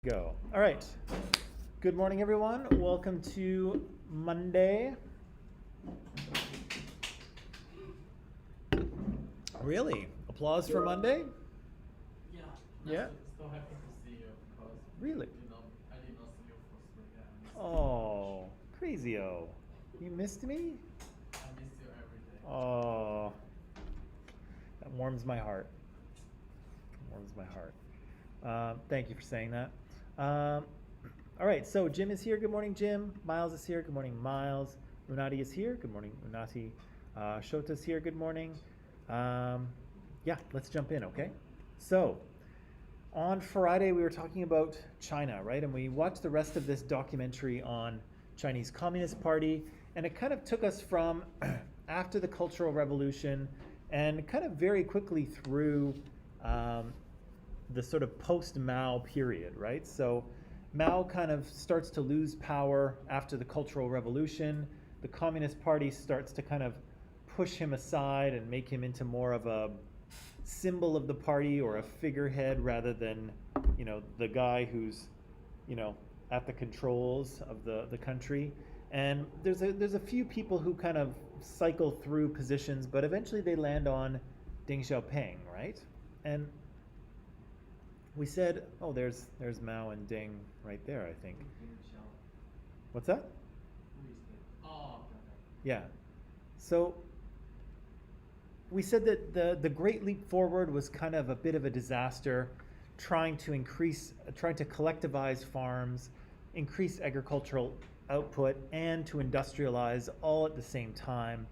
Go. All right. Good morning, everyone. Welcome to Monday. Really? Applause for Monday? Yeah. Yeah? So happy to see you because Really? I did not see you for 3 days. Oh, crazy-o. You missed me? I miss you every day. Oh, that warms my heart. Warms my heart. Thank you for saying that. All right, so Jim is here. Good morning, Jim. Miles is here. Good morning, Miles. Unati is here. Good morning, Unati. Shota's here. Good morning. Yeah, let's jump in, okay? So, on Friday, we were talking about China, right? And we watched the rest of this documentary on Chinese Communist Party, and it kind of took us from after the Cultural Revolution and kind of very quickly through the sort of post Mao period, right? So Mao kind of starts to lose power after the Cultural Revolution. The Communist Party starts to kind of push him aside and make him into more of a symbol of the party or a figurehead rather than, the guy who's, at the controls of the country. And there's a few people who kind of cycle through positions, but eventually they land on Deng Xiaoping, right? And we said, oh, there's Mao and Deng right there, I think. What's that? Oh, Yeah. So we said that the Great Leap Forward was kind of a bit of a disaster, trying to collectivize farms, increase agricultural output, and to industrialize all at the same time.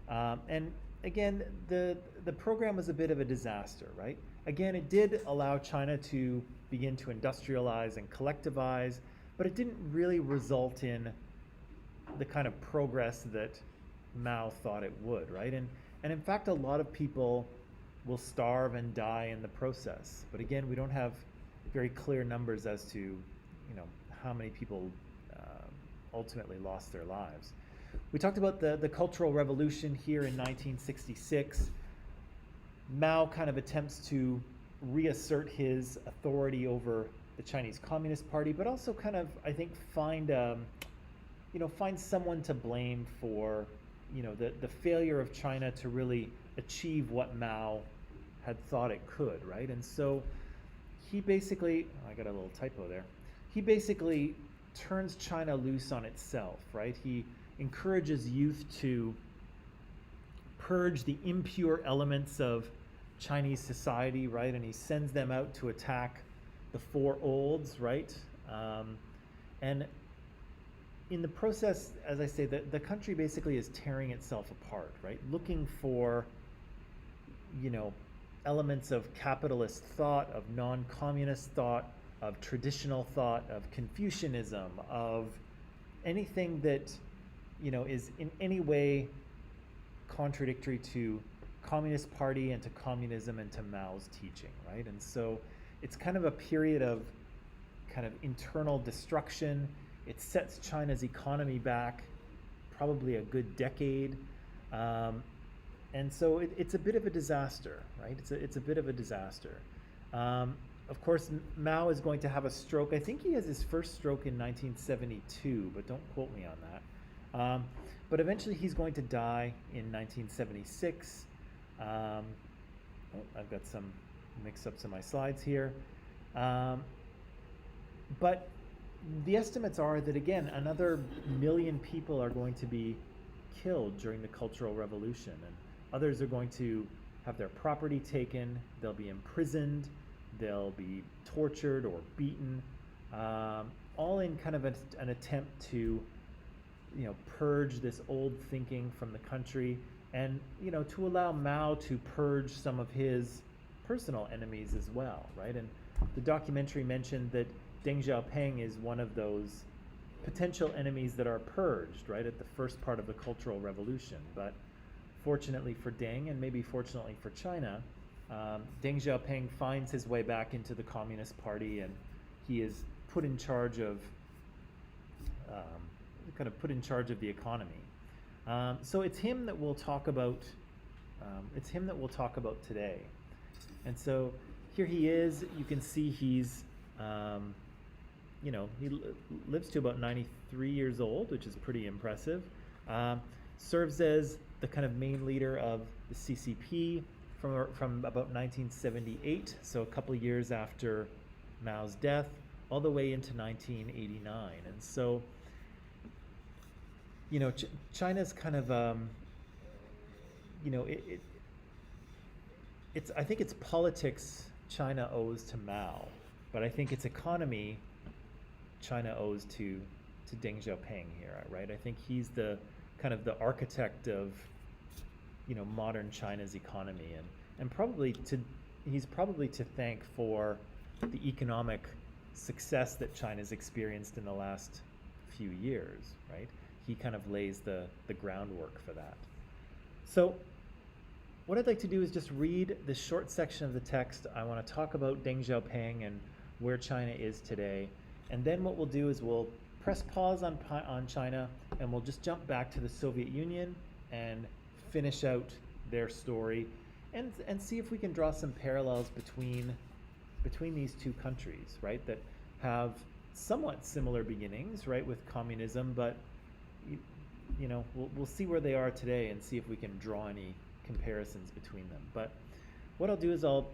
And again, the program was a bit of a disaster, right? Again, it did allow China to begin to industrialize and collectivize, but it didn't really result in the kind of progress that Mao thought it would, right? And in fact, a lot of people will starve and die in the process. But again, we don't have very clear numbers as to, how many people ultimately lost their lives. We talked about the Cultural Revolution here in 1966. Mao kind of attempts to reassert his authority over the Chinese Communist Party, but also kind of, I think, find someone to blame for, the failure of China to really achieve what Mao had thought it could, right? And so he basically, I got a little typo there. He basically turns China loose on itself, right? He encourages youth to purge the impure elements of Chinese society, right? And he sends them out to attack the four olds, right? And in the process, as I say, the country basically is tearing itself apart, right? Looking for, elements of capitalist thought, of non-communist thought, of traditional thought, of Confucianism, of anything that, is in any way contradictory to Communist Party and to communism and to Mao's teaching, right? And so it's kind of a period of kind of internal destruction. It sets China's economy back probably a good decade. And so it's a bit of a disaster, right? It's a bit of a disaster. Of course, Mao is going to have a stroke. I think he has his first stroke in 1972, but don't quote me on that. But eventually he's going to die in 1976. I've got some mix-ups in my slides here. But the estimates are that, again, another 1 million people are going to be killed during the Cultural Revolution, and others are going to have their property taken, they'll be imprisoned, they'll be tortured or beaten, all in kind of an attempt to, purge this old thinking from the country and, to allow Mao to purge some of his personal enemies as well, right? And the documentary mentioned that Deng Xiaoping is one of those potential enemies that are purged, right, at the first part of the Cultural Revolution. But fortunately for Deng, and maybe fortunately for China, Deng Xiaoping finds his way back into the Communist Party, and he is put in charge of, the economy. So it's him that we'll talk about. Today. And so here he is. You can see he's he lives to about 93 years old, which is pretty impressive. Um, Serves as the kind of main leader of the CCP from about 1978, so a couple of years after Mao's death, all the way into 1989. And so, China's kind of, it's I think it's politics China owes to Mao, but I think its economy China owes to Deng Xiaoping here, right? I think he's the kind of the architect of modern China's economy, and he's probably to thank for the economic success that China's experienced in the last few years, right? He kind of lays the groundwork for that. So what I'd like to do is just read this short section of the text. I want to talk about Deng Xiaoping and where China is today. And then what we'll do is we'll press pause on China, and we'll just jump back to the Soviet Union and finish out their story and see if we can draw some parallels between these two countries, right, that have somewhat similar beginnings, right, with communism, but we'll see where they are today and see if we can draw any comparisons between them. But what I'll do is I'll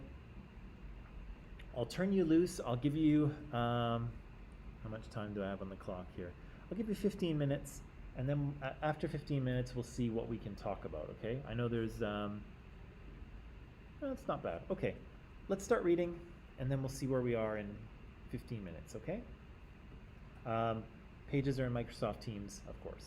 turn you loose. I'll give you how much time do I have on the clock here? I'll give you 15 minutes, and then after 15 minutes, we'll see what we can talk about, okay? I know there's, it's not bad. Okay, let's start reading, and then we'll see where we are in 15 minutes, okay? Pages are in Microsoft Teams, of course.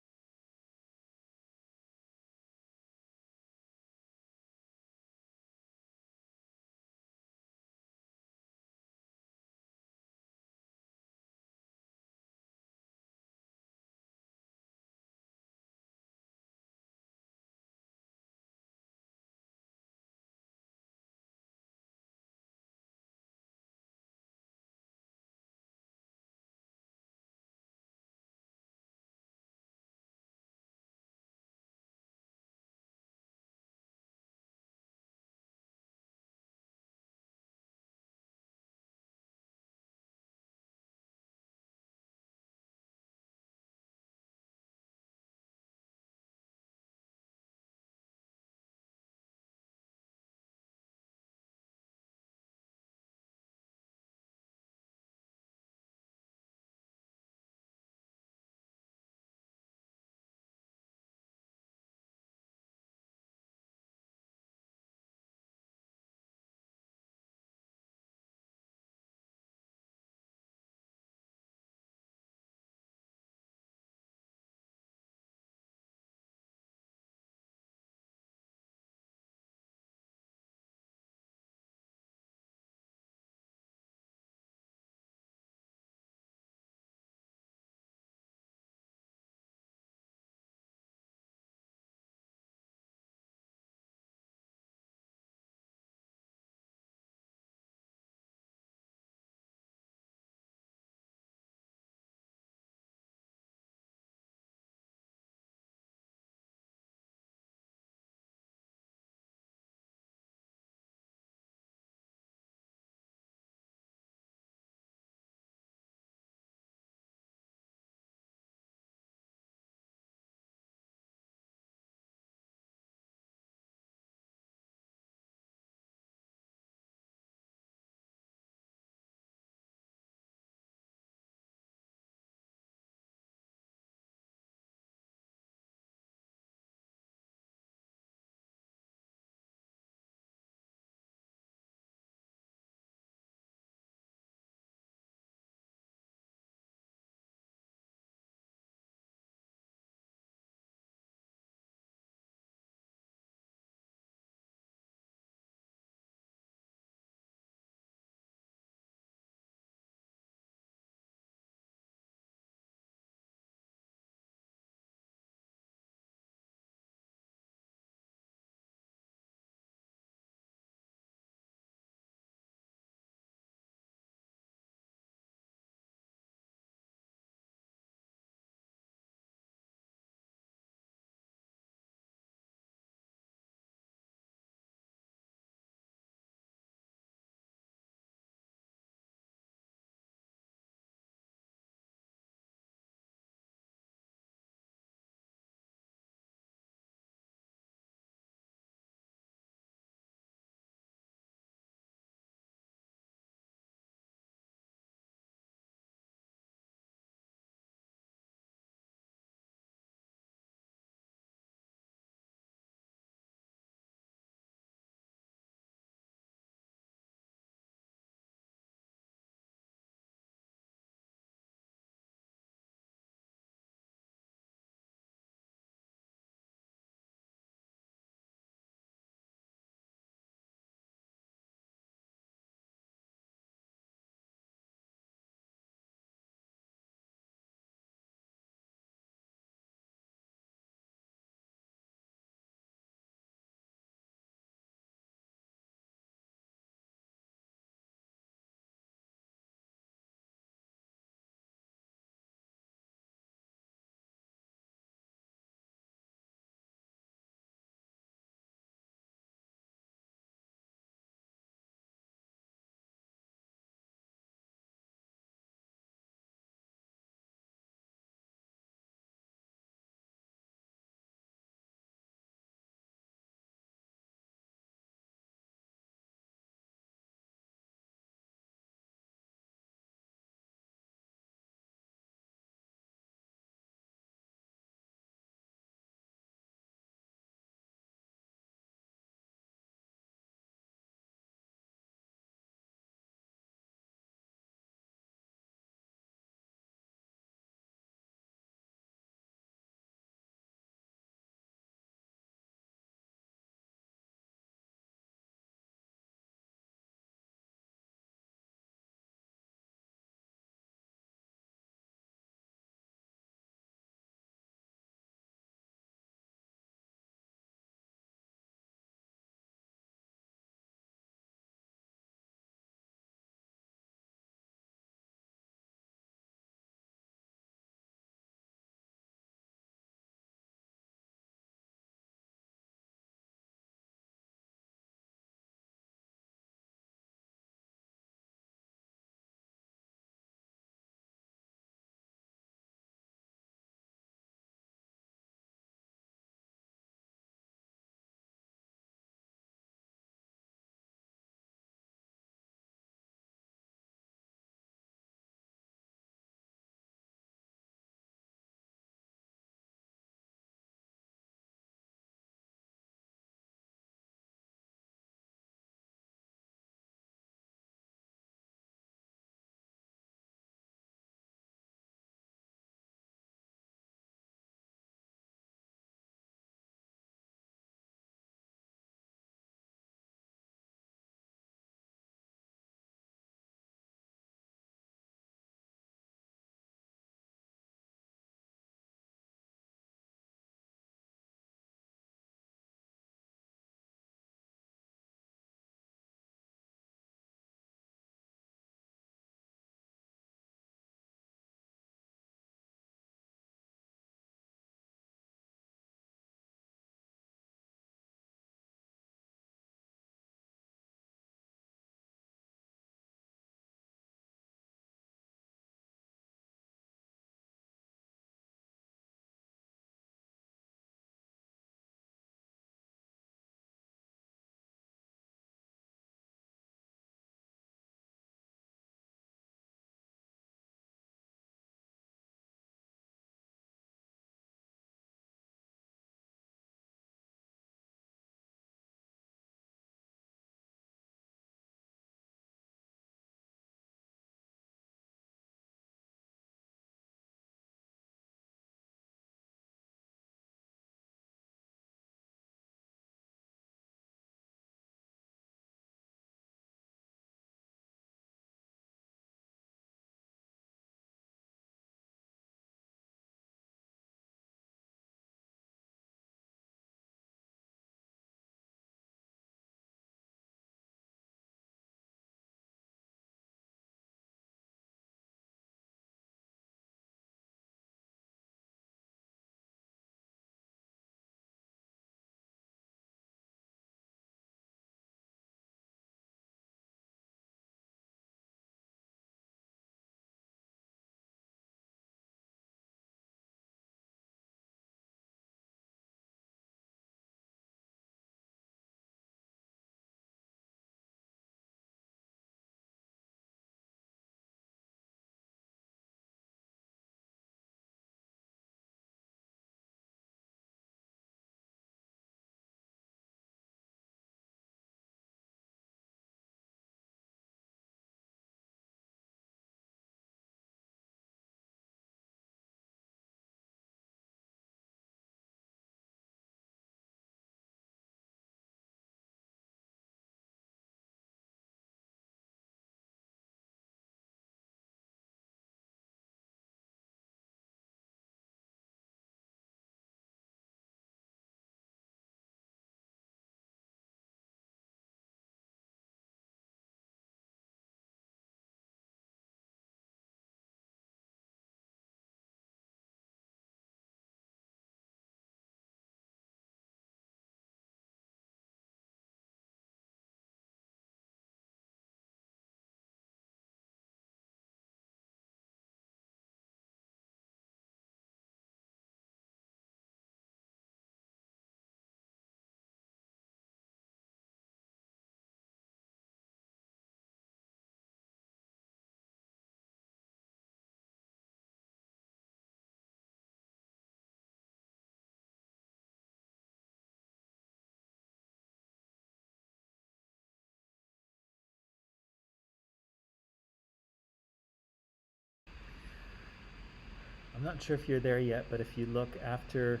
I'm not sure if you're there yet, but if you look after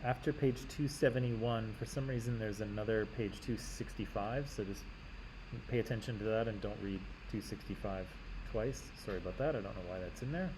page 271, for some reason there's another page 265, so just pay attention to that and don't read 265 twice. Sorry about that, I don't know why that's in there.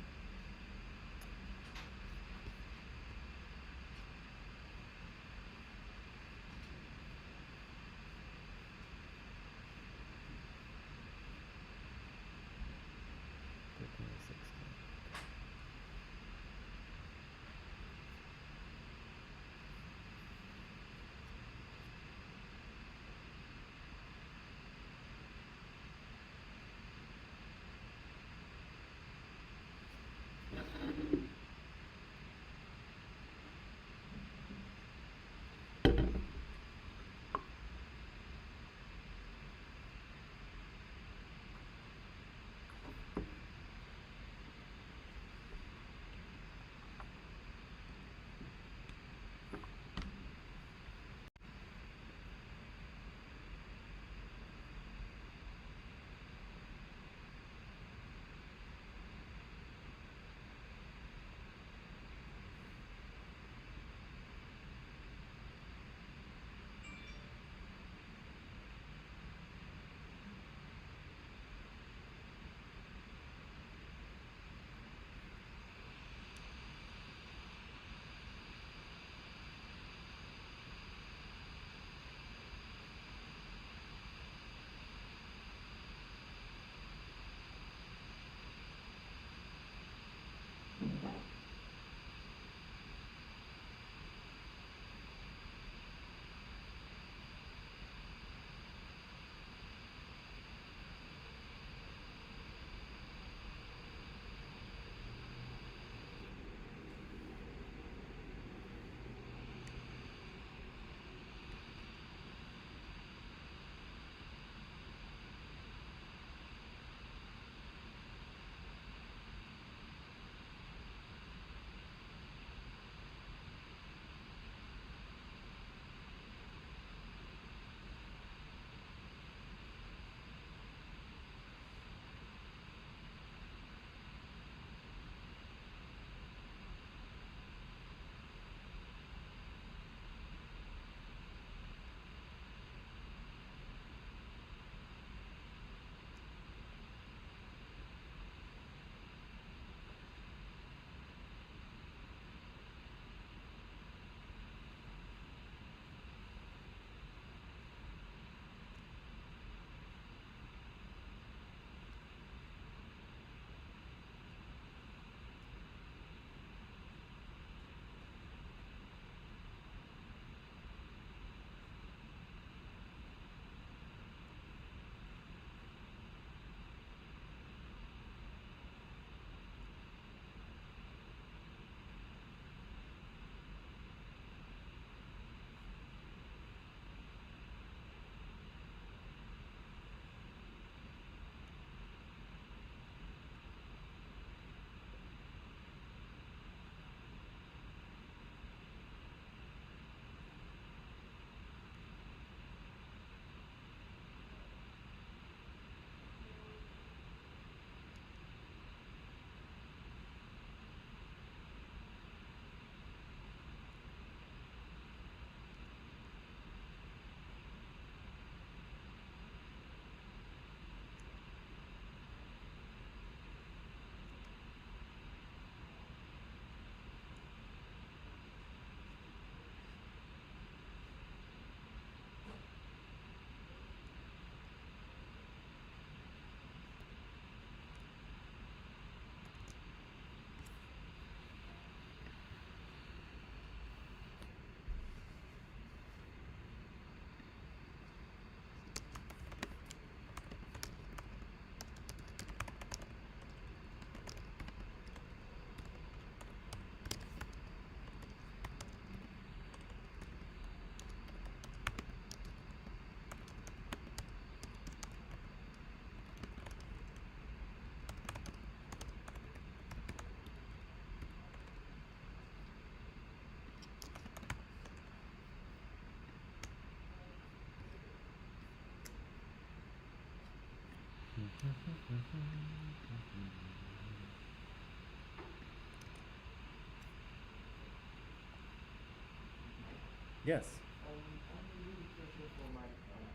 Yes. I have a little question for my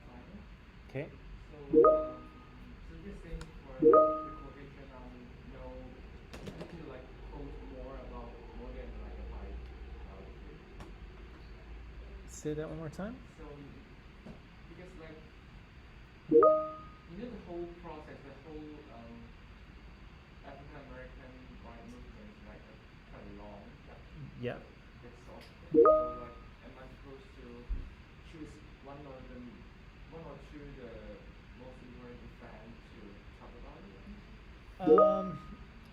final. Okay. So you're saying for the quotation no, you need to like quote more than like a biography. Say that one more time. So because like the whole process, the whole African American right movement is like a kind of long Yeah. that sort of thing. So like, am I supposed to choose one or two the most important event to talk about it?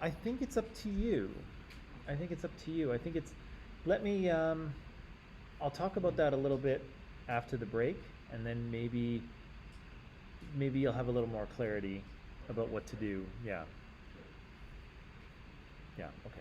I think it's up to you. I think it's up to you. I think it's. Let me. I'll talk about that a little bit after the break, and then maybe you'll have a little more clarity about what to do. Yeah. Yeah. Okay.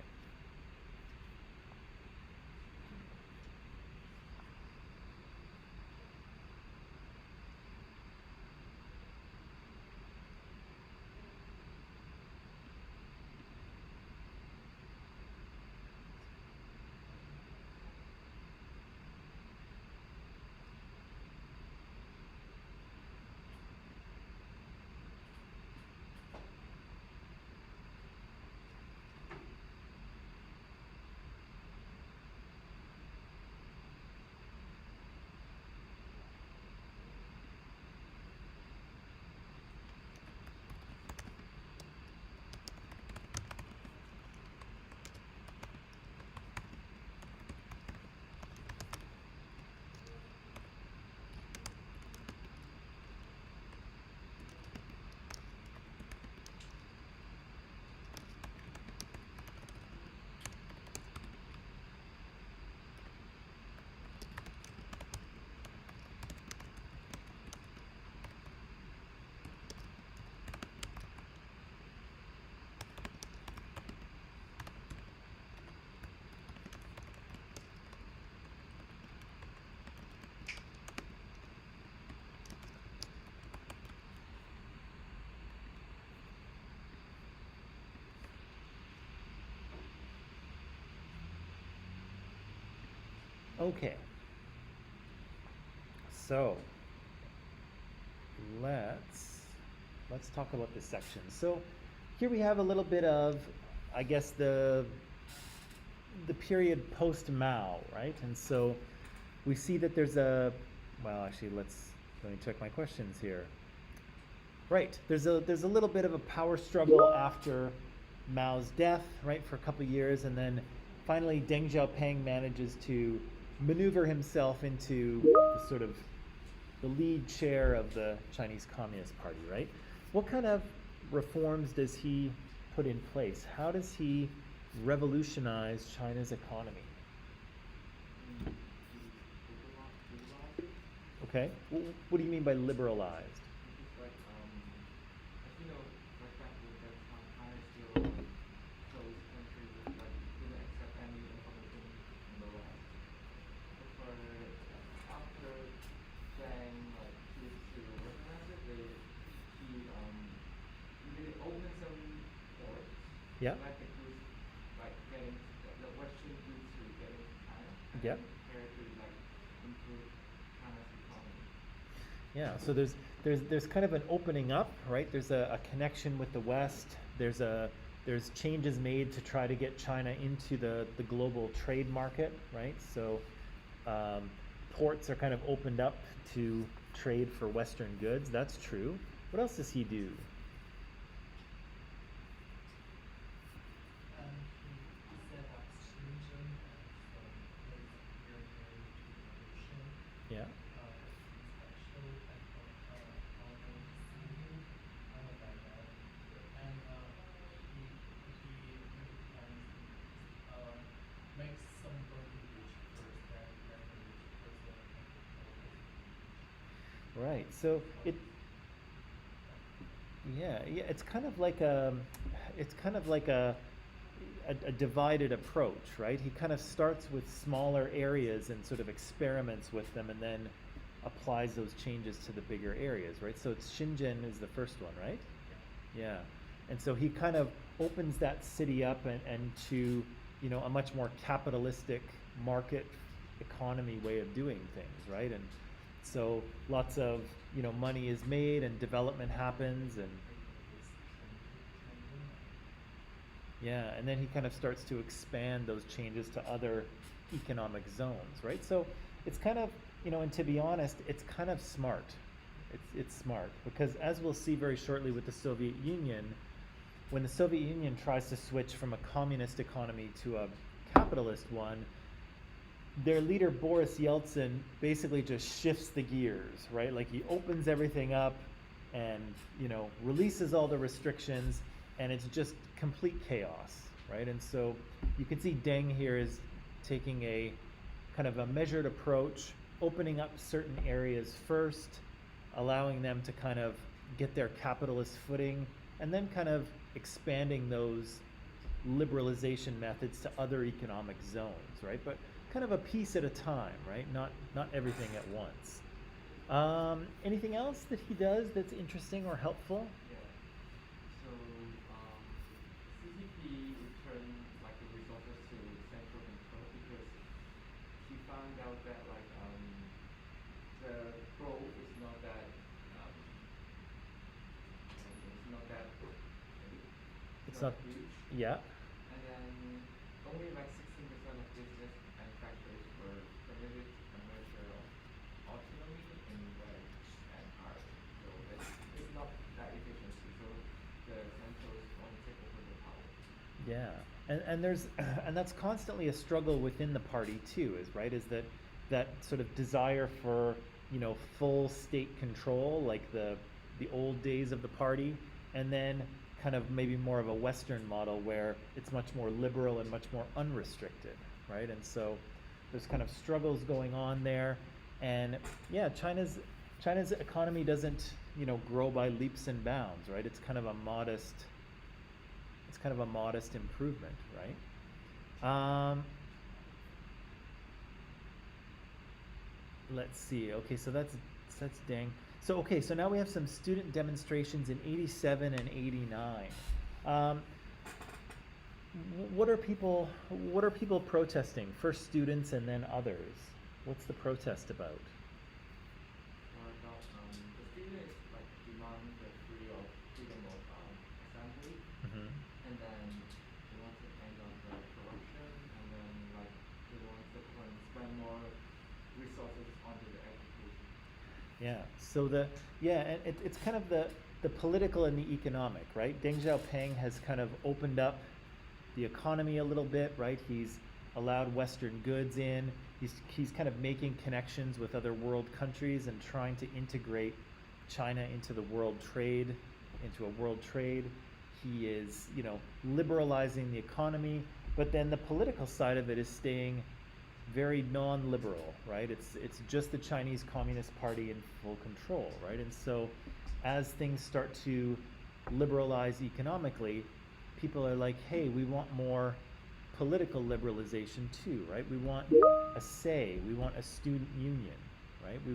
Okay. So let's talk about this section. So here we have a little bit of, I guess, the period post Mao, right? And so we see that there's a, well, actually, let me check my questions here. Right, there's a little bit of a power struggle after Mao's death, right, for a couple of years, and then finally Deng Xiaoping manages to maneuver himself into the sort of the lead chair of the Chinese Communist Party, right? What kind of reforms does he put in place? How does he revolutionize China's economy? Okay, what do you mean by liberalized? It's like, as you know, like back with that China still closed country with like didn't accept any information from the West. But for after then like choose to recognize it, he did open some ports Yeah. to let the goods like getting the Western goods to get into China and Yeah. prepare to like improve China's economy. Yeah, so there's kind of an opening up, right? There's a connection with the West. There's changes made to try to get China into the global trade market, right? So ports are kind of opened up to trade for Western goods. That's true. What else does he do? He set up Shenzhen as place near to the ocean. Yeah. Special economic zone like that. And he plans to make some golden bridge first, then the bridge first Right. So it. Yeah, it's kind of like a divided approach, right? He kind of starts with smaller areas and sort of experiments with them, and then applies those changes to the bigger areas, right? So it's Shenzhen is the first one, right? Yeah, and so he kind of opens that city up and to a much more capitalistic market economy way of doing things, right? And so lots of, money is made and development happens, and yeah, and then he kind of starts to expand those changes to other economic zones, right? So it's kind of, and to be honest, it's kind of smart. It's smart because, as we'll see very shortly with the Soviet Union, when the Soviet Union tries to switch from a communist economy to a capitalist one, their leader Boris Yeltsin basically just shifts the gears, right? Like he opens everything up and, releases all the restrictions, and it's just complete chaos, right? And so you can see Deng here is taking a kind of a measured approach, opening up certain areas first, allowing them to kind of get their capitalist footing, and then kind of expanding those liberalization methods to other economic zones, right? But kind of a piece at a time, right? Not everything at once. Anything else that he does that's interesting or helpful? Yeah. So CCP returned like the resources to central control because he found out that like the growth is not that it's not that It's not, huge. yeah. And then only like 16% of business and factories were permitted a measure of autonomy in wage and hiring. So it's not that efficiency. So the centrals want to take over the power. Yeah, and there's and that's constantly a struggle within the party too, is that sort of desire for full state control, like the old days of the party, and then kind of maybe more of a Western model where it's much more liberal and much more unrestricted, right? And so there's kind of struggles going on there, and yeah, China's economy doesn't grow by leaps and bounds, right? It's kind of a modest improvement, right? Let's see. Okay, so that's Deng. So okay, so now we have some student demonstrations in '87 and '89. What are people protesting? First students and then others. What's the protest about? Or about the students like demand the freedom of assembly, Mm-hmm. and then they want to end on the corruption, and then like they want to spend more resources onto the education. Yeah. So and it's kind of the political and the economic, right? Deng Xiaoping has kind of opened up the economy a little bit, right? He's allowed Western goods in. He's kind of making connections with other world countries and trying to integrate China into a world trade. He is, liberalizing the economy, but then the political side of it is staying very non-liberal, right? It's just the Chinese Communist Party in full control, right? And so as things start to liberalize economically, people are like, hey, we want more political liberalization too, right? We want a say, we want a student union, right? We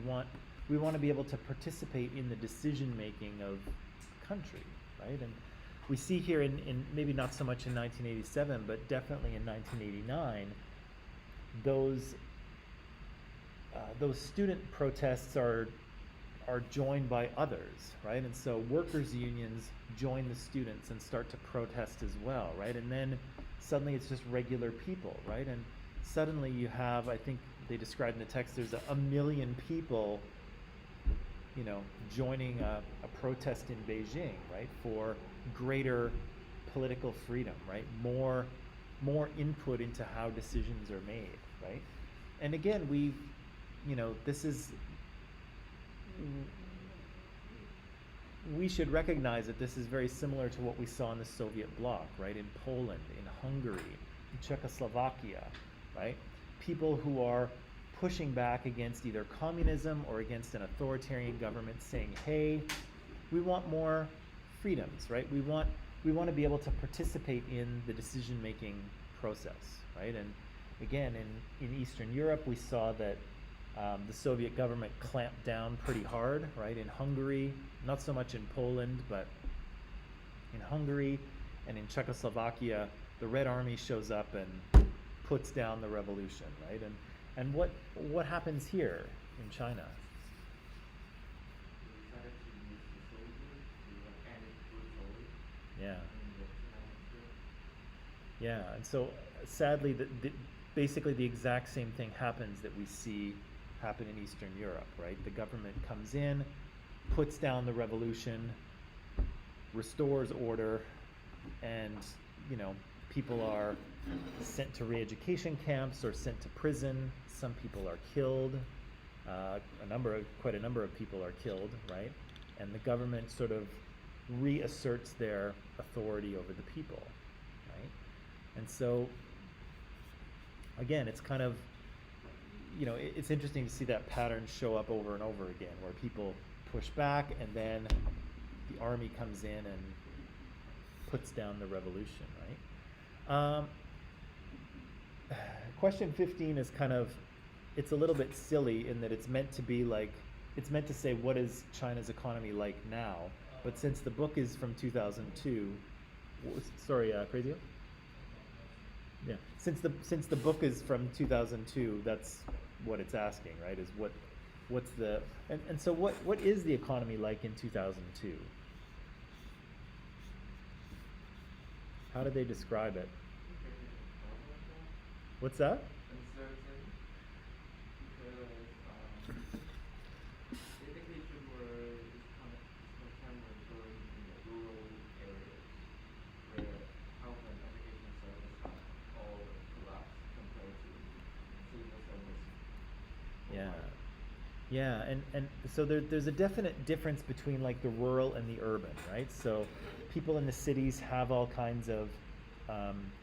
want to be able to participate in the decision making of the country, right? And we see here in maybe not so much in 1987, but definitely in 1989, those student protests are joined by others, right? And so workers' unions join the students and start to protest as well, right? And then suddenly it's just regular people, right? And suddenly you have, I think they described in the text, there's a million people, joining a protest in Beijing, right? For greater political freedom, right? More input into how decisions are made, right? And again, we should recognize that this is very similar to what we saw in the Soviet bloc, right? In Poland, in Hungary, in Czechoslovakia, right? People who are pushing back against either communism or against an authoritarian government, saying, hey, we want more freedoms, right? We want to be able to participate in the decision-making process, right? And again, in Eastern Europe, we saw that the Soviet government clamped down pretty hard, right? In Hungary, not so much in Poland, but in Hungary and in Czechoslovakia, the Red Army shows up and puts down the revolution, right? And what happens here in China? They decided to use the soldiers to end it brutally Yeah. in the Tiananmen Square. Yeah, and so sadly, basically the exact same thing happens that we see happen in Eastern Europe, right? The government comes in, puts down the revolution, restores order, and people are sent to re-education camps or sent to prison. Some people are killed. Quite a number of people are killed, right? And the government sort of reasserts their authority over the people, right? And so, again, it's kind of, it's interesting to see that pattern show up over and over again, where people push back and then the army comes in and puts down the revolution, right? Question 15 is kind of, it's a little bit silly in that it's meant to be like, it's meant to say what is China's economy like now, but since the book is from 2002, sorry, Crazy? Yeah, since the book is from 2002, that's what it's asking, right? Is what's the and so what is the economy like in 2002? How do they describe it? I think they didn't talk about that. What's that? Uncertain, because education were this time were going in the rural areas where health and education service have all collapsed compared to civil service. Yeah. Yeah, and so there's a definite difference between like the rural and the urban, right? So people in the cities have all kinds of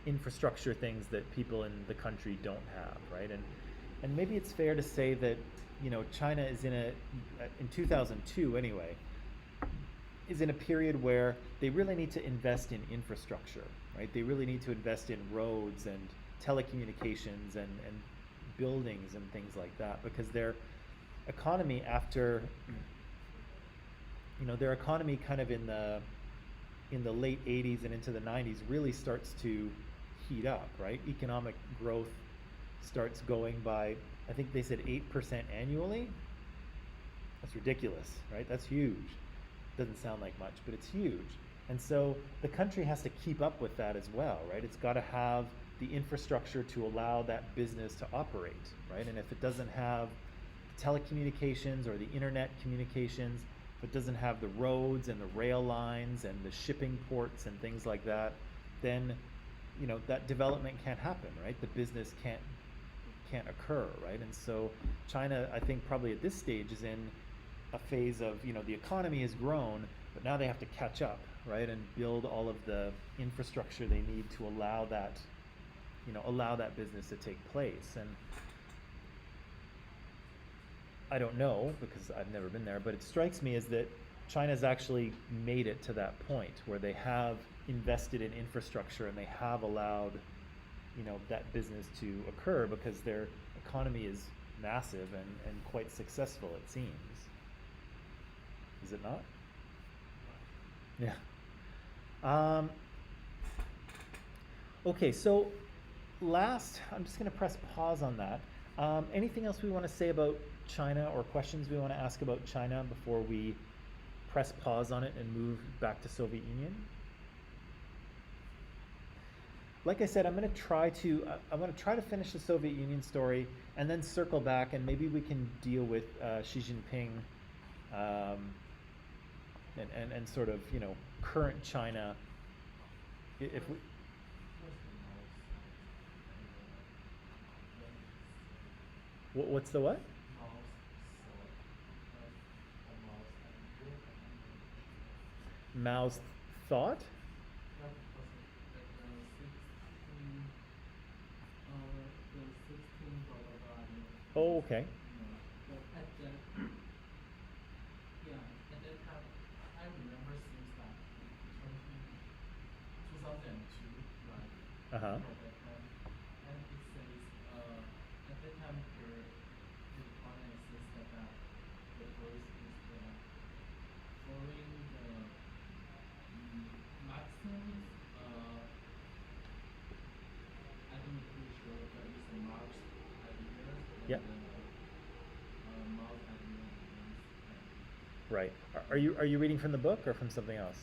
infrastructure things that people in the country don't have, right? And maybe it's fair to say that China is in 2002 anyway, is in a period where they really need to invest in infrastructure, right? They really need to invest in roads and telecommunications and buildings and things like that, because their economy after their economy kind of in the late 80s and into the 90s really starts to heat up, right? Economic growth starts going by, I think they said 8% annually. That's ridiculous, right? That's huge. Doesn't sound like much, but it's huge. And so the country has to keep up with that as well, right? It's got to have the infrastructure to allow that business to operate, right? And if it doesn't have telecommunications or the internet communications, if it doesn't have the roads and the rail lines and the shipping ports and things like that, then that development can't happen, right? The business can't occur, right? And so China, I think probably at this stage is in a phase of the economy has grown, but now they have to catch up, right, and build all of the infrastructure they need to allow that business to take place. And I don't know because I've never been there, but it strikes me as that China's actually made it to that point where they have invested in infrastructure and they have allowed that business to occur because their economy is massive and quite successful, it seems. Is it not? Yeah. Okay, so I'm just going to press pause on that. Anything else we want to say about China or questions we want to ask about China before we press pause on it and move back to Soviet Union? Like I said, I'm going to try to finish the Soviet Union story and then circle back, and maybe we can deal with Xi Jinping and sort of current China. If we what's the what? Mao's thought? Oh, okay. But at that, yeah, at that time, I remember since like 2002, right? Uh-huh. At that time, and it says, at that time, the economy says that the first is the following the Marxism, I'm not pretty sure, but it's a Marx ideas and Yeah. Mao's idea against Right. Are you reading from the book or from something else?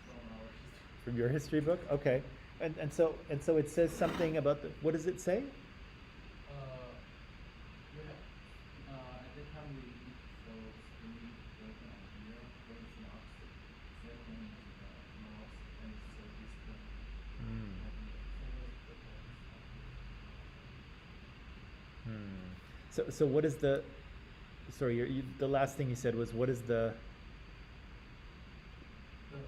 from our history. From your history book? Okay. And so it says something about the, what does it say? We have, at that time we need to follow extremely broken idea, what is the opposite. Second is Mao's and so is the Hmm. idea. Hmm. So what is the, sorry, the last thing you said was what is the, The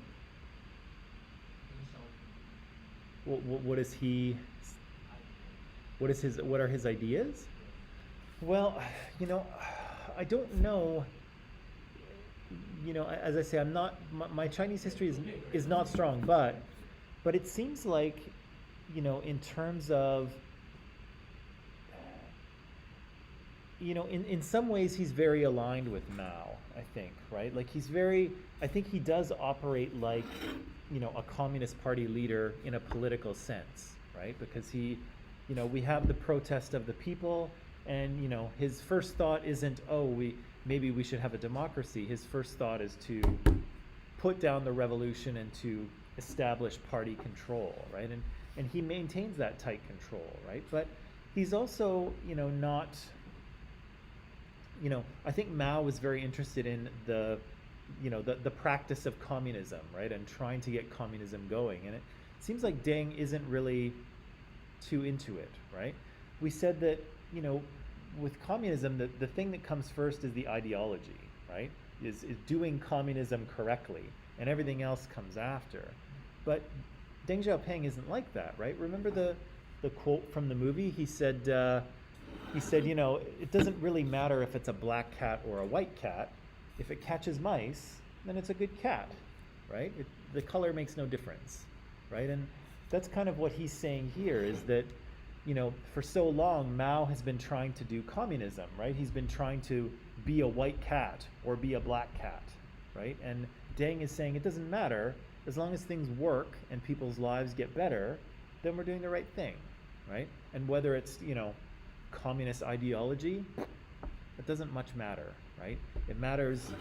initial what is he, idea. what are his ideas? Yes. Well, you know, I don't know. You know, as I say, I'm not. My Chinese history is not strong, but it seems like, you know, in terms of, you know, in some ways he's very aligned with Mao. I think, right? Like he's very. I think he does operate like, you know, a Communist Party leader in a political sense, right? Because he, you know, we have the protest of the people, and you know, his first thought isn't, oh, maybe we should have a democracy. His first thought is to put down the revolution and to establish party control, right? And he maintains that tight control, right? But he's also, you know, not, you know, I think Mao was very interested in the, you know, the practice of communism, right? And trying to get communism going. And it seems like Deng isn't really too into it, right? We said that, you know, with communism, the thing that comes first is the ideology, right? Is doing communism correctly, and everything else comes after. But Deng Xiaoping isn't like that, right? Remember the quote from the movie? He said, you know, it doesn't really matter if it's a black cat or a white cat. If it catches mice, then it's a good cat, right? The color makes no difference, right? And that's kind of what he's saying here is that, you know, for so long, Mao has been trying to do communism, right? He's been trying to be a white cat or be a black cat, right? And Deng is saying it doesn't matter as long as things work and people's lives get better, then we're doing the right thing, right? And whether it's, you know, communist ideology, it doesn't much matter, right? It matters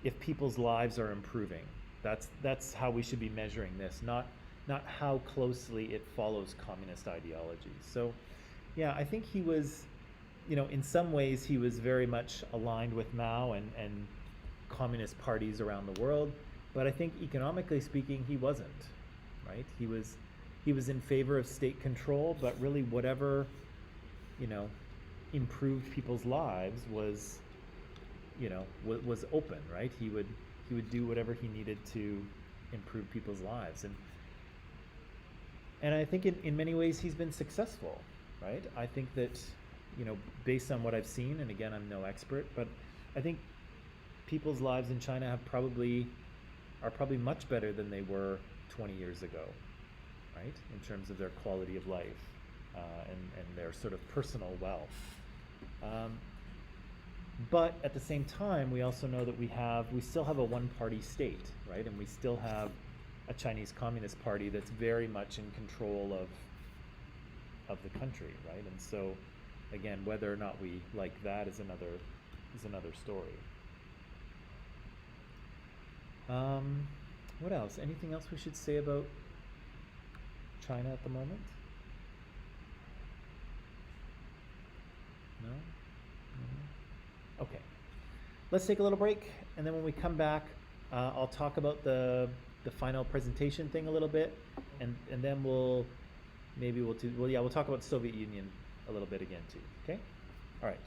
if people's lives are improving. That's how we should be measuring this, not how closely it follows communist ideology. So, yeah, I think he was, you know, in some ways he was very much aligned with Mao and communist parties around the world, but I think economically speaking, he wasn't, right? He was in favor of state control, but really whatever, you know, improved people's lives was, you know, was open, right? He would do whatever he needed to improve people's lives, and I think in many ways he's been successful, right? I think that, you know, based on what I've seen, and again, I'm no expert, but I think people's lives in China are probably much better than they were 20 years ago, right? In terms of their quality of life, and their sort of personal wealth. Um, but at the same time, we also know that we still have a one-party state, right? And we still have a Chinese Communist Party that's very much in control of the country, right? And so, again, whether or not we like that is another story. What else? Anything else we should say about China at the moment? No? No? Okay. Let's take a little break, and then when we come back, I'll talk about the final presentation thing a little bit, and then we'll talk about the Soviet Union a little bit again too. Okay? All right.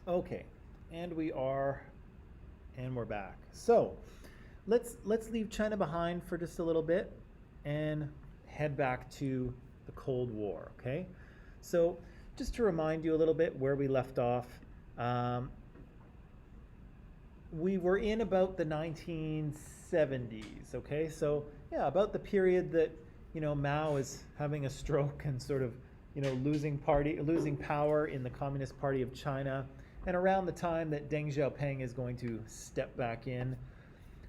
Okay, and we're back. So let's leave China behind for just a little bit and head back to the Cold War. Okay, so just to remind you a little bit where we left off, we were in about the 1970s. Okay, so yeah, about the period that Mao is having a stroke and sort of losing power in the Communist Party of China, and around the time that Deng Xiaoping is going to step back in,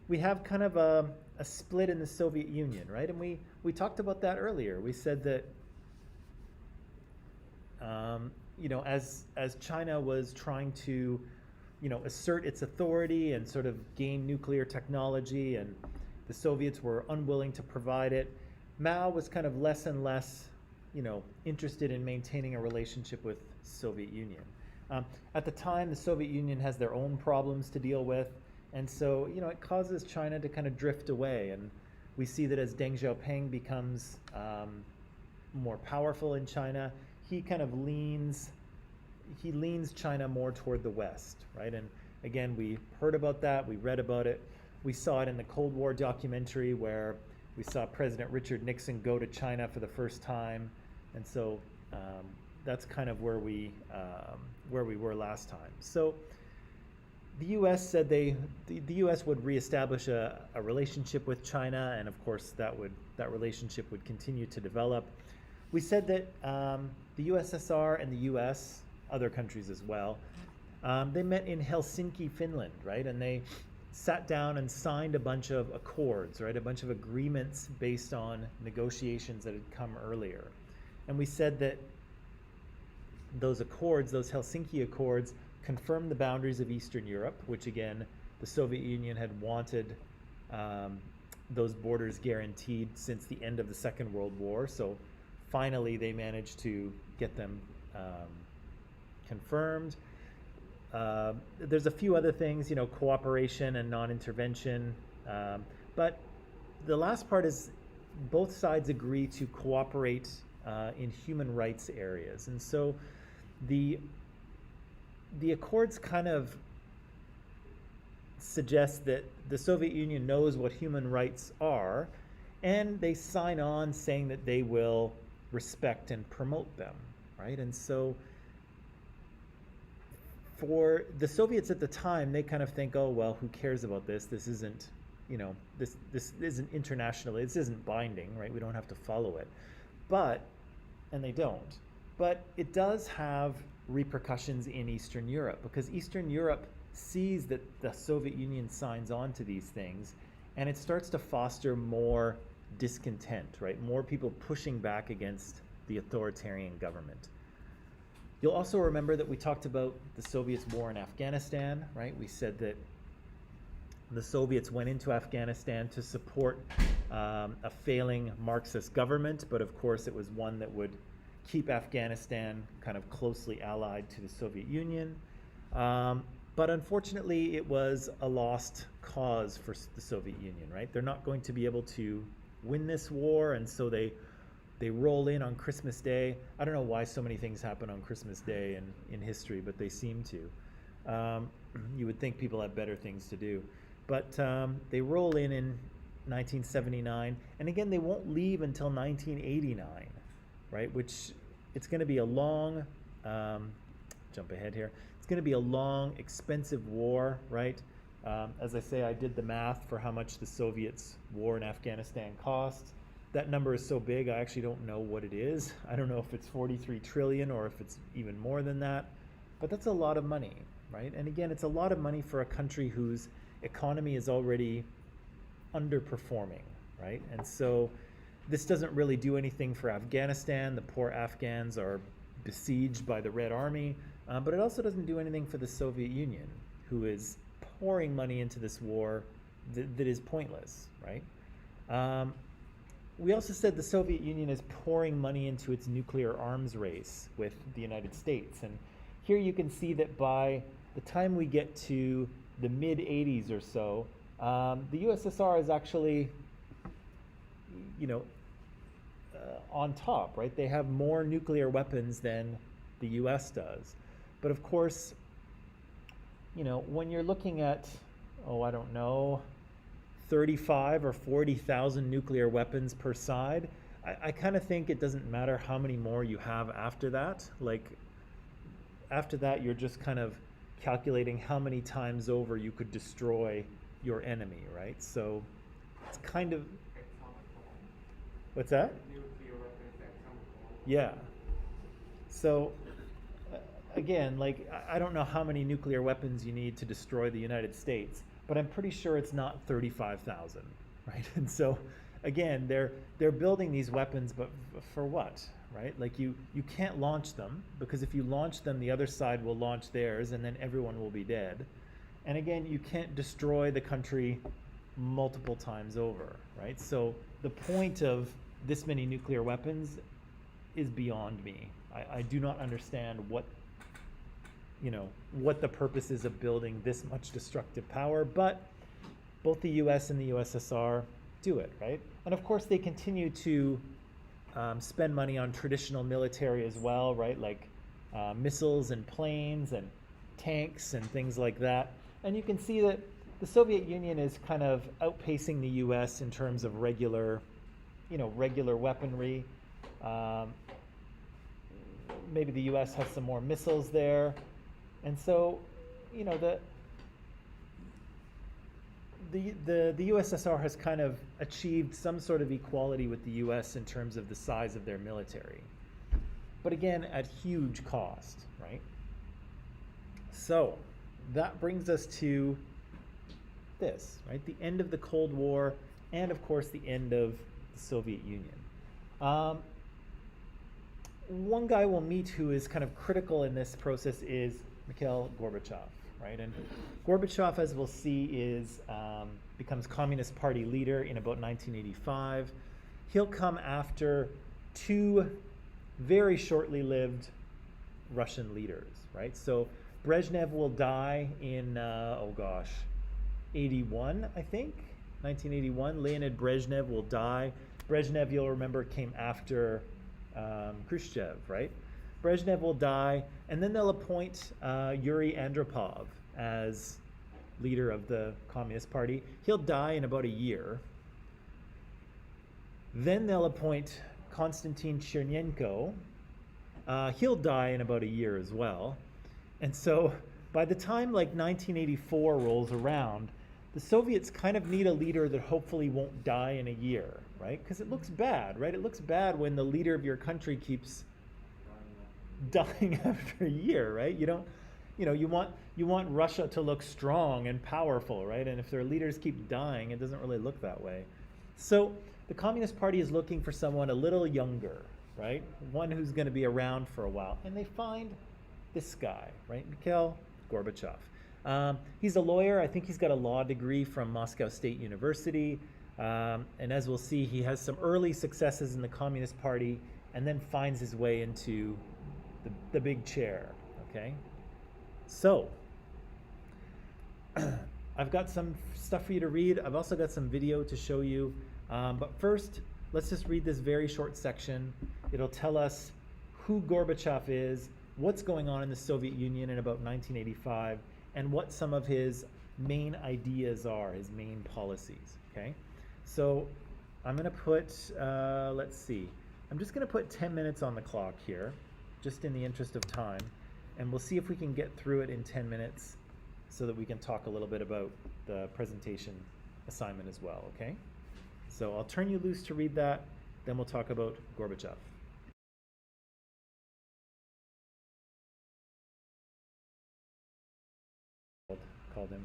we have kind of a split in the Soviet Union, right? And we talked about that earlier. We said that as China was trying to assert its authority and sort of gain nuclear technology, and the Soviets were unwilling to provide it, Mao was kind of less and less interested in maintaining a relationship with Soviet Union. At the time, the Soviet Union has their own problems to deal with, and so it causes China to kind of drift away. And we see that as Deng Xiaoping becomes more powerful in China, he kind of leans China more toward the West, right? And again, we heard about that, we read about it, we saw it in the Cold War documentary where we saw President Richard Nixon go to China for the first time, and so that's kind of where we were last time. So the U.S. said the U.S. would reestablish a relationship with China, and of course that relationship would continue to develop. We said that the USSR and the U.S., other countries as well, they met in Helsinki, Finland, right? And they sat down and signed a bunch of accords, right? A bunch of agreements based on negotiations that had come earlier. And we said that those accords, those Helsinki Accords, confirmed the boundaries of Eastern Europe, which again, the Soviet Union had wanted those borders guaranteed since the end of the Second World War. So finally, they managed to get them confirmed. There's a few other things, cooperation and non-intervention. But the last part is both sides agree to cooperate in human rights areas. And so the accords kind of suggest that the Soviet Union knows what human rights are, and they sign on saying that they will respect and promote them, right? And so for the Soviets at the time, they kind of think, oh, well, who cares about this? This isn't, this isn't international. This isn't binding, right? We don't have to follow it. And they don't. But it does have repercussions in Eastern Europe, because Eastern Europe sees that the Soviet Union signs on to these things, and it starts to foster more discontent, right? More people pushing back against the authoritarian government. You'll also remember that we talked about the Soviets' war in Afghanistan, right? We said that the Soviets went into Afghanistan to support a failing Marxist government, but of course it was one that would keep Afghanistan kind of closely allied to the Soviet Union. But unfortunately, it was a lost cause for the Soviet Union, right? They're not going to be able to win this war, and so they roll in on Christmas Day. I don't know why so many things happen on Christmas Day in history, but they seem to. You would think people have better things to do. But they roll in 1979, and again, they won't leave until 1989, right? Which it's going to be a long, jump ahead here, it's going to be a long, expensive war, right? As I say, I did the math for how much the Soviets' war in Afghanistan cost. That number is so big, I actually don't know what it is. I don't know if it's 43 trillion or if it's even more than that, but that's a lot of money, right? And again, it's a lot of money for a country whose economy is already underperforming, right? And so this doesn't really do anything for Afghanistan. The poor Afghans are besieged by the Red Army, but it also doesn't do anything for the Soviet Union, who is pouring money into this war that is pointless, right? We also said the Soviet Union is pouring money into its nuclear arms race with the United States. And here you can see that by the time we get to the mid-'80s or so, the USSR is actually, on top, right? They have more nuclear weapons than the US does. But of course, when you're looking at, oh, I don't know, 35 or 40,000 nuclear weapons per side, I kind of think it doesn't matter how many more you have after that. Like, after that, you're just kind of calculating how many times over you could destroy your enemy, right? So it's kind of, Atomic bomb. what's that? Nuclear weapons, atomic bomb. Yeah. So again, like, I don't know how many nuclear weapons you need to destroy the United States, but I'm pretty sure it's not 35,000, right? And so again, they're building these weapons, but for what, right? Like, you can't launch them, because if you launch them, the other side will launch theirs, and then everyone will be dead. And again, you can't destroy the country multiple times over, right? So the point of this many nuclear weapons is beyond me. I do not understand what the purpose is of building this much destructive power, but both the US and the USSR do it, right? And of course, they continue to spend money on traditional military as well, right? Like missiles and planes and tanks and things like that. And you can see that the Soviet Union is kind of outpacing the US in terms of regular weaponry. Maybe the US has some more missiles there. And so, the USSR has kind of achieved some sort of equality with the US in terms of the size of their military. But again, at huge cost, right? So that brings us to this, right? The end of the Cold War, and of course the end of the Soviet Union. One guy we'll meet who is kind of critical in this process is Mikhail Gorbachev, right? And Gorbachev, as we'll see, becomes Communist Party leader in about 1985. He'll come after two very shortly lived Russian leaders, right? So Brezhnev will die in, 81, I think, 1981. Leonid Brezhnev will die. Brezhnev, you'll remember, came after Khrushchev, right? Brezhnev will die, and then they'll appoint Yuri Andropov as leader of the Communist Party. He'll die in about a year. Then they'll appoint Konstantin Chernenko. He'll die in about a year as well. And so by the time like 1984 rolls around, the Soviets kind of need a leader that hopefully won't die in a year, right? Because it looks bad, right? It looks bad when the leader of your country keeps dying after a year, right? You want Russia to look strong and powerful, right? And if their leaders keep dying, it doesn't really look that way. So the Communist Party is looking for someone a little younger, right? One who's going to be around for a while. And they find this guy, right? Mikhail Gorbachev. He's a lawyer. I think he's got a law degree from Moscow State University. And as we'll see, he has some early successes in the Communist Party and then finds his way into the big chair, okay? So, I've got some stuff for you to read. I've also got some video to show you. But first, let's just read this very short section. It'll tell us who Gorbachev is, what's going on in the Soviet Union in about 1985, and what some of his main ideas are, his main policies, okay? So I'm going to put, let's see, I'm just going to put 10 minutes on the clock here, just in the interest of time, and we'll see if we can get through it in 10 minutes so that we can talk a little bit about the presentation assignment as well, okay? So I'll turn you loose to read that, then we'll talk about Gorbachev. Called him.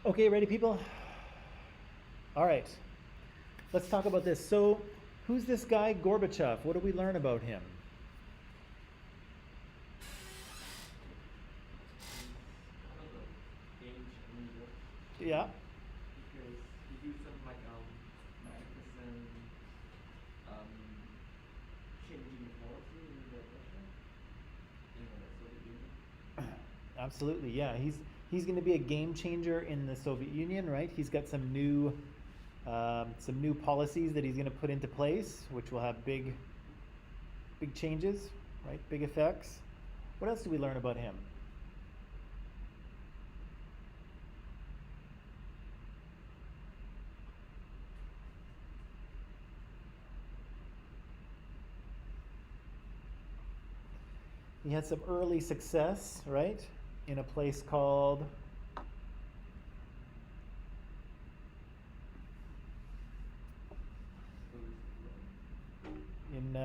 Okay, ready, people? All right. Let's talk about this. So, who's this guy, Gorbachev? What do we learn about him? He's one of the game changers Yeah. because he did some like magnificent um changing policy in the Russia, in the Soviet Union. Absolutely, yeah. He's going to be a game changer in the Soviet Union, right? He's got some new policies that he's going to put into place, which will have big changes, right? Big effects. What else do we learn about him? He had some early success, right? In a place called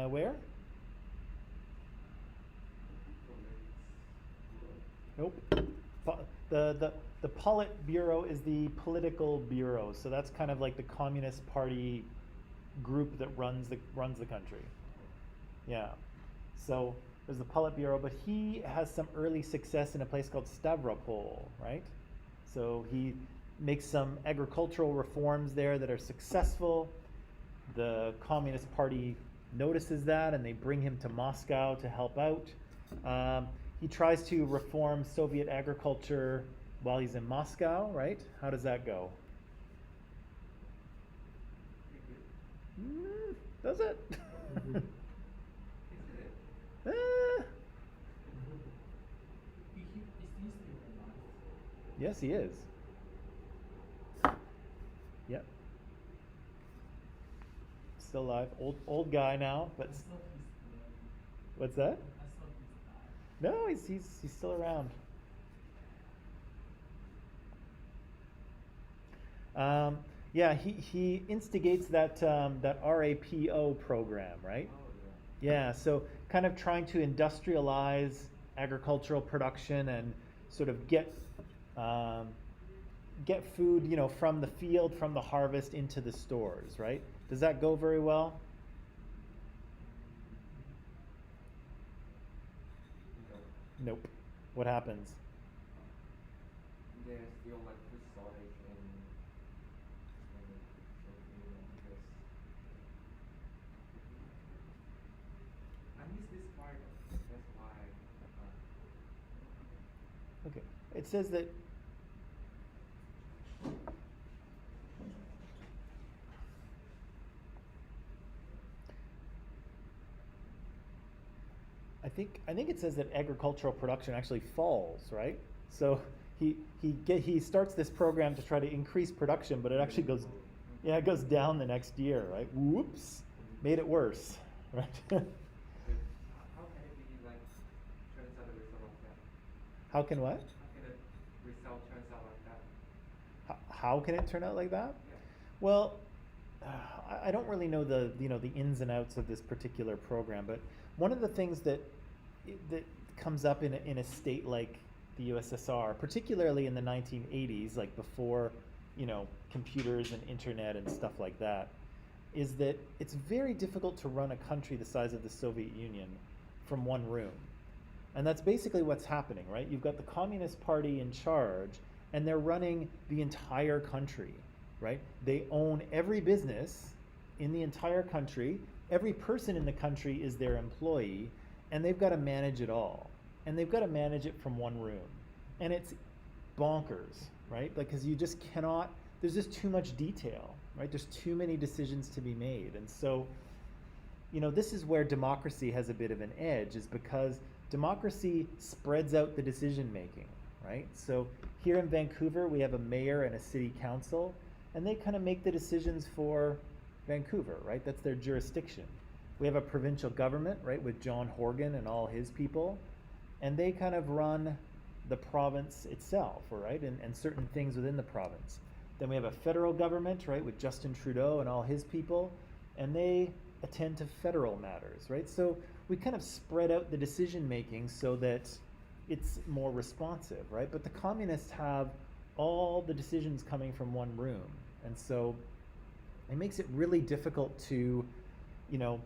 where? Nope. The Politburo is the political bureau, so that's kind of like the Communist Party group that runs the country. Yeah. So there's the Politburo, but he has some early success in a place called Stavropol, right? So he makes some agricultural reforms there that are successful. The Communist Party notices that and they bring him to Moscow to help out. He tries to reform Soviet agriculture while he's in Moscow, right? How does that go? Does it? Is he still alive? Yes, he is. Yep. Still alive. Old guy now, but I thought he's dead. what's that? I thought he's died. No, he's still around. Yeah, he instigates that RAPO program, right? Oh Yeah, so kind of trying to industrialize agricultural production and sort of get food, from the field, from the harvest into the stores, right? Does that go very well? yeah. Nope. What happens? There's still like food shortage in the Soviet Union because I miss this part. That's why. Okay. It says that I think it says that agricultural production actually falls, right? So he starts this program to try to increase production, but it actually goes down the next year, right? Whoops, made it worse, right? How can it be like turns out a result like that? How can what? How can a result turns out like that? How can it turn out like that? Yeah. Well, I don't really know the ins and outs of this particular program, but one of the things that comes up in a state like the USSR, particularly in the 1980s, like before computers and internet and stuff like that, is that it's very difficult to run a country the size of the Soviet Union from one room. And that's basically what's happening, right? You've got the Communist Party in charge, and they're running the entire country, right? They own every business in the entire country. Every person in the country is their employee, and they've got to manage it all. And they've got to manage it from one room. And it's bonkers, right? Because you just cannot, there's just too much detail, right? There's too many decisions to be made. And so, this is where democracy has a bit of an edge, is because democracy spreads out the decision making, right? So here in Vancouver, we have a mayor and a city council, and they kind of make the decisions for Vancouver, right? That's their jurisdiction. We have a provincial government, right, with John Horgan and all his people, and they kind of run the province itself, right, and certain things within the province. Then we have a federal government, right, with Justin Trudeau and all his people, and they attend to federal matters, right? So we kind of spread out the decision making so that it's more responsive, right? But the communists have all the decisions coming from one room. And so it makes it really difficult to, you know,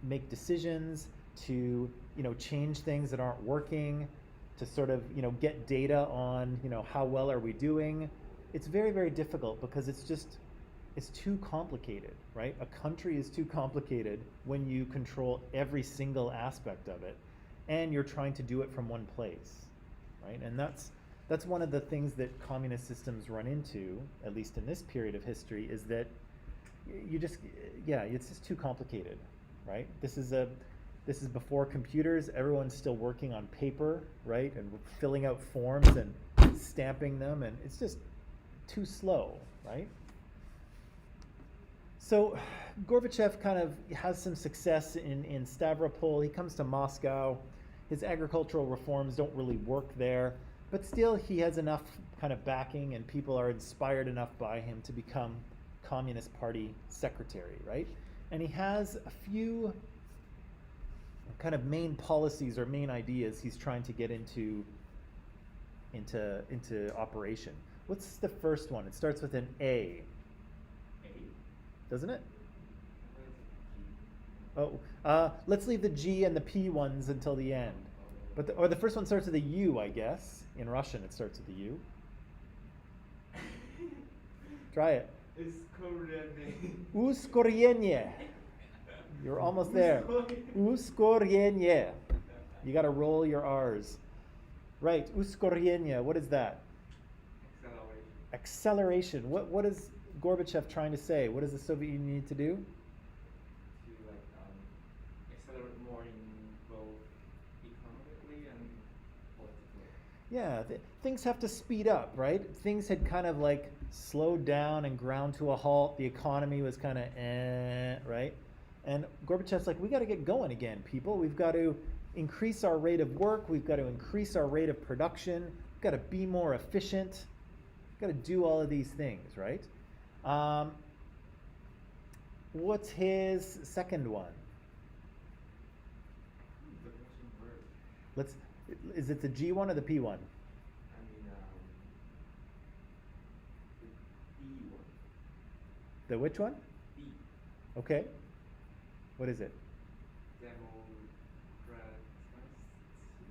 make decisions, to, you know, change things that aren't working, to sort of, you know, get data on, you know, how well are we doing. It's very, very difficult because it's too complicated, right? A country is too complicated when you control every single aspect of it and you're trying to do it from one place, right? And that's one of the things that communist systems run into, at least in this period of history, is that it's just too complicated, right? This is before computers. Everyone's still working on paper, right? And filling out forms and stamping them, and it's just too slow, right? So Gorbachev kind of has some success in Stavropol. He comes to Moscow. His agricultural reforms don't really work there, but still he has enough kind of backing and people are inspired enough by him to become Communist Party secretary, right? And he has a few kind of main policies or main ideas he's trying to get into operation. What's the first one? It starts with an A. Doesn't it? Oh, let's leave the G and the P ones until the end. But the first one starts with a U, I guess. In Russian, it starts with a U. Try it. Uskoryenie. You're almost there. Uskoryenie. You got to roll your R's. Right. Uskoryenie. What is that? Acceleration. What is Gorbachev trying to say? What does the Soviet Union need to do? To accelerate more in both economically and politically. Yeah, things have to speed up, right? Things had kind of like slowed down and ground to a halt. The economy was kind of right? And Gorbachev's like, we got to get going again, people. We've got to increase our rate of work. We've got to increase our rate of production. We've got to be more efficient. We've got to do all of these things, right? What's his second one? Is it the G one or the P one? The B one. The which one? B. Okay. What is it?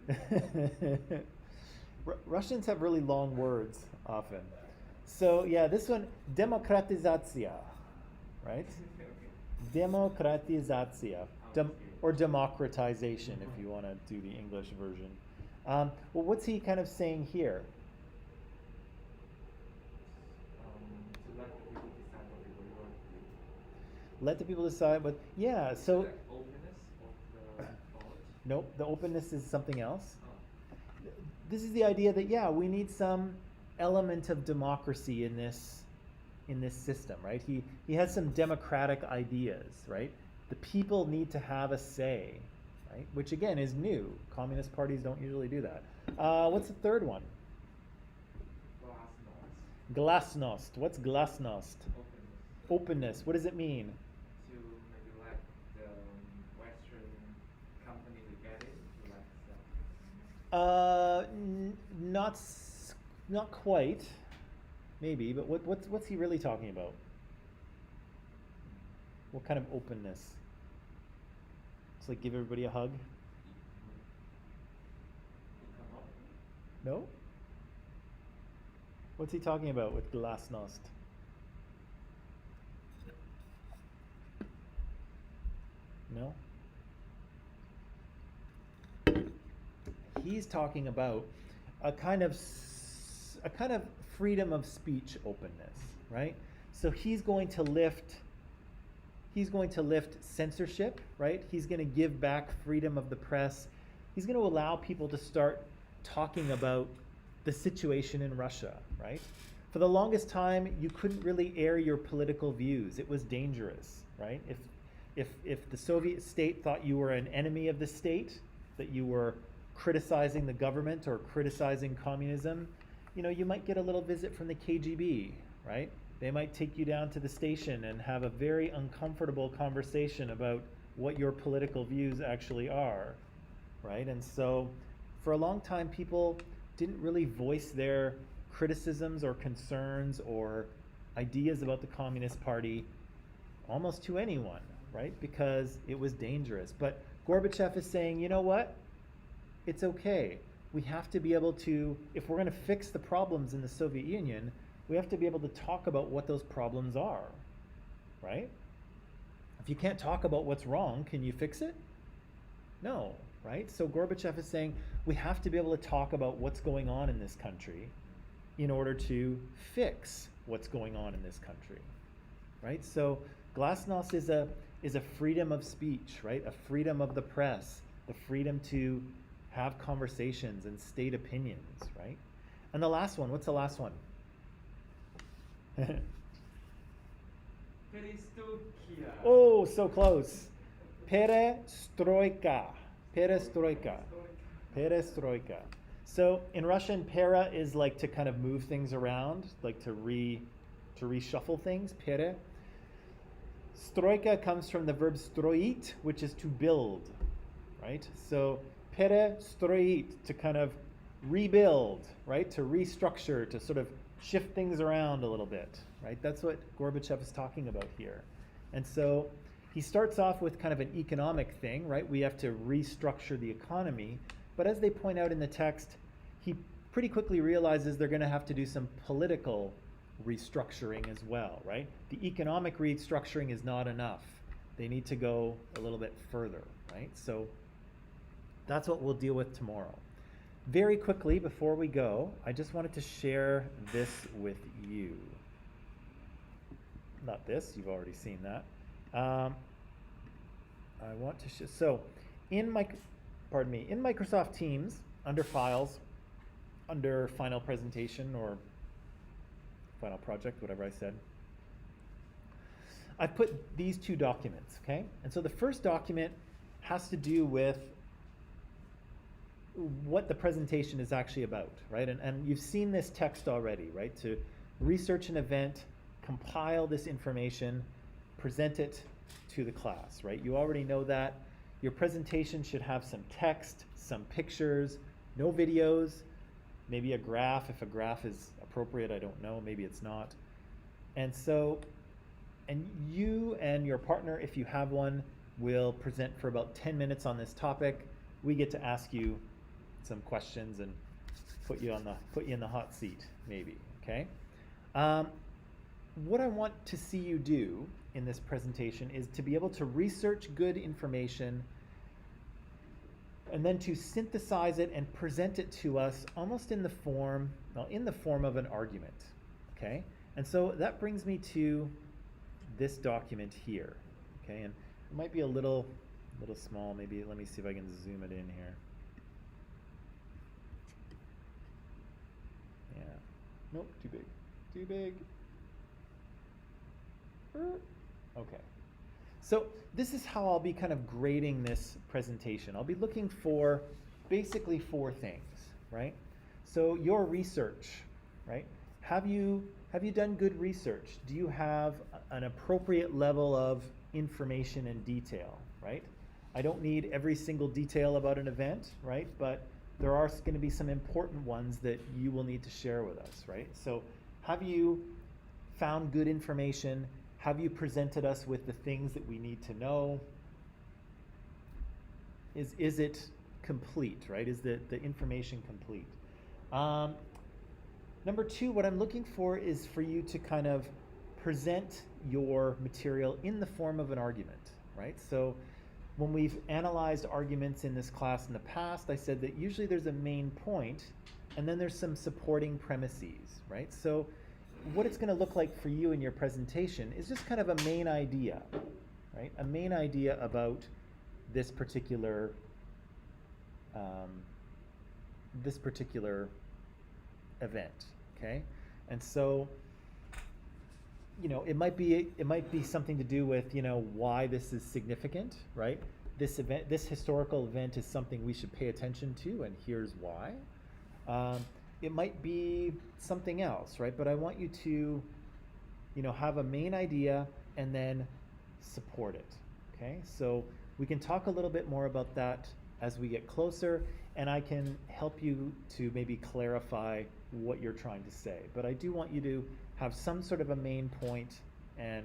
Democratization. Russians have really long words often. So yeah, this one, Democratization, right? Democratization, or democratization if you want to do the English version. Well, what's he kind of saying here? To let the people decide what they want to do. Let the people decide what, yeah, so. Like openness of the thought. Nope, the openness is something else. Oh. This is the idea that, yeah, we need some element of democracy in this system, right? He has some democratic ideas, right? The people need to have a say, right? Which again is new. Communist parties don't usually do that. What's the third one? Glasnost. What's glasnost? Openness. What does it mean? To maybe let the Western company to get it, to let Not quite. Maybe, but what's he really talking about? What kind of openness? It's like give everybody a hug? come up. No? What's he talking about with glasnost? No? He's talking about a kind of freedom of speech openness, right? So he's going to lift censorship, right? He's going to give back freedom of the press. He's going to allow people to start talking about the situation in Russia, right? For the longest time, you couldn't really air your political views. It was dangerous, right? If the Soviet state thought you were an enemy of the state, that you were criticizing the government or criticizing communism, you might get a little visit from the KGB, right? They might take you down to the station and have a very uncomfortable conversation about what your political views actually are, right? And so for a long time, people didn't really voice their criticisms or concerns or ideas about the Communist Party almost to anyone, right? Because it was dangerous. But Gorbachev is saying, you know what? It's okay. We have to be able to, if we're going to fix the problems in the Soviet Union, we have to be able to talk about what those problems are, right? If you can't talk about what's wrong, can you fix it? No, right? So Gorbachev is saying we have to be able to talk about what's going on in this country in order to fix what's going on in this country, right? So Glasnost is a freedom of speech, right? A freedom of the press, the freedom to have conversations and state opinions, right? And the last one, what's the last one? Perestroika. Oh, so close. Perestroika. Perestroika. Perestroika. So in Russian, pera is like to kind of move things around, like to reshuffle things. Pere. Stroika comes from the verb stroit, which is to build, right? So perestroit, to kind of rebuild, right? To restructure, to sort of shift things around a little bit, right? That's what Gorbachev is talking about here. And so he starts off with kind of an economic thing, right? We have to restructure the economy. But as they point out in the text, he pretty quickly realizes they're going to have to do some political restructuring as well, right? The economic restructuring is not enough. They need to go a little bit further, right? So that's what we'll deal with tomorrow. Very quickly, before we go, I just wanted to share this with you. Not this, you've already seen that. I want to so in Microsoft Teams, under Files, under Final Presentation or Final Project, whatever I said, I've put these two documents, okay? And so the first document has to do with what the presentation is actually about, right? And you've seen this text already, right? To research an event, compile this information, present it to the class, right? You already know that. Your presentation should have some text, some pictures, no videos, maybe a graph. If a graph is appropriate, I don't know, maybe it's not. And so, and you and your partner, if you have one, will present for about 10 minutes on this topic. We get to ask you some questions and put you in the hot seat, maybe, okay? What I want to see you do in this presentation is to be able to research good information and then to synthesize it and present it to us almost in the form of an argument, okay? And so that brings me to this document here, okay? And it might be a little small, maybe. Let me see if I can zoom it in here. Yeah, nope, too big. Okay, so this is how I'll be kind of grading this presentation. I'll be looking for basically 4 things, right? So your research, right? Have you done good research? Do you have an appropriate level of information and detail, right? I don't need every single detail about an event, right? But there are going to be some important ones that you will need to share with us, right? So have you found good information? Have you presented us with the things that we need to know? Is it complete, right? Is the information complete? Number 2, what I'm looking for is for you to kind of present your material in the form of an argument, right? So when we've analyzed arguments in this class in the past, I said that usually there's a main point and then there's some supporting premises, right? So what it's going to look like for you in your presentation is just kind of a main idea, right? A main idea about this particular event, okay? And so, you know, it might be something to do with, you know, why this is significant, right? This historical event is something we should pay attention to, and here's why. It might be something else, right? But I want you to, you know, have a main idea and then support it, okay? So we can talk a little bit more about that as we get closer. and I can help you to maybe clarify what you're trying to say. But I do want you to have some sort of a main point and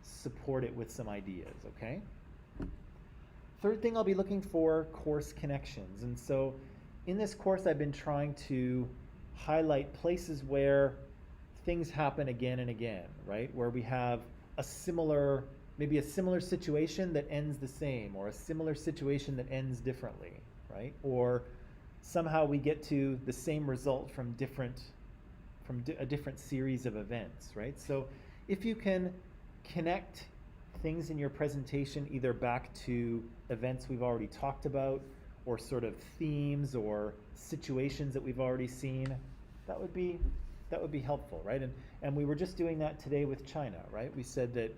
support it with some ideas, okay? Third thing, I'll be looking for course connections. And so in this course, I've been trying to highlight places where things happen again and again, right? Where we have a similar, maybe a similar situation that ends the same, or a similar situation that ends differently, right? Or somehow we get to the same result from a different series of events, right? So if you can connect things in your presentation either back to events we've already talked about, or sort of themes or situations that we've already seen, that would be helpful, right? And we were just doing that today with China, right? We said that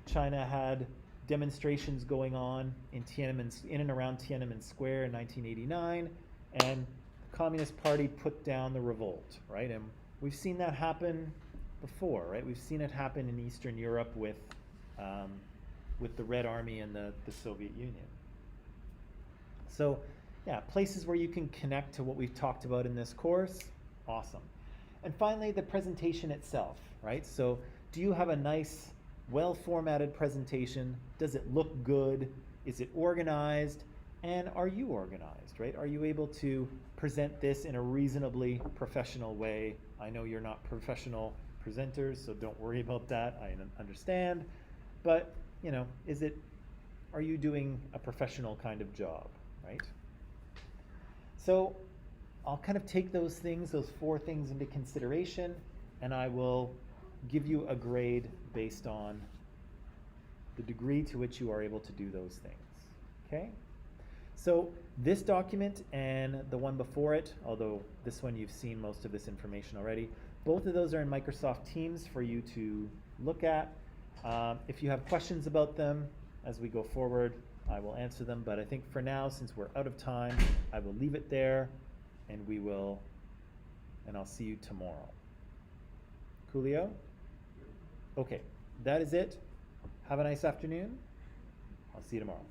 China had demonstrations going on in and around Tiananmen Square in 1989, and the Communist Party put down the revolt, right? And we've seen that happen before, right? We've seen it happen in Eastern Europe with the Red Army and the Soviet Union. So, yeah, places where you can connect to what we've talked about in this course, awesome. And finally, the presentation itself, right? So, do you have a nice, well-formatted presentation? Does it look good? Is it organized? And are you organized, right? Are you able to present this in a reasonably professional way? I know you're not professional presenters, so don't worry about that. I understand. But, you know, are you doing a professional kind of job, right? So I'll kind of take those 4 things into consideration, and I will give you a grade based on the degree to which you are able to do those things, okay? So this document and the one before it, although this one you've seen most of this information already, both of those are in Microsoft Teams for you to look at. If you have questions about them as we go forward, I will answer them, but I think for now, since we're out of time, I will leave it there, and I'll see you tomorrow. Coolio? Okay, that is it. Have a nice afternoon. I'll see you tomorrow.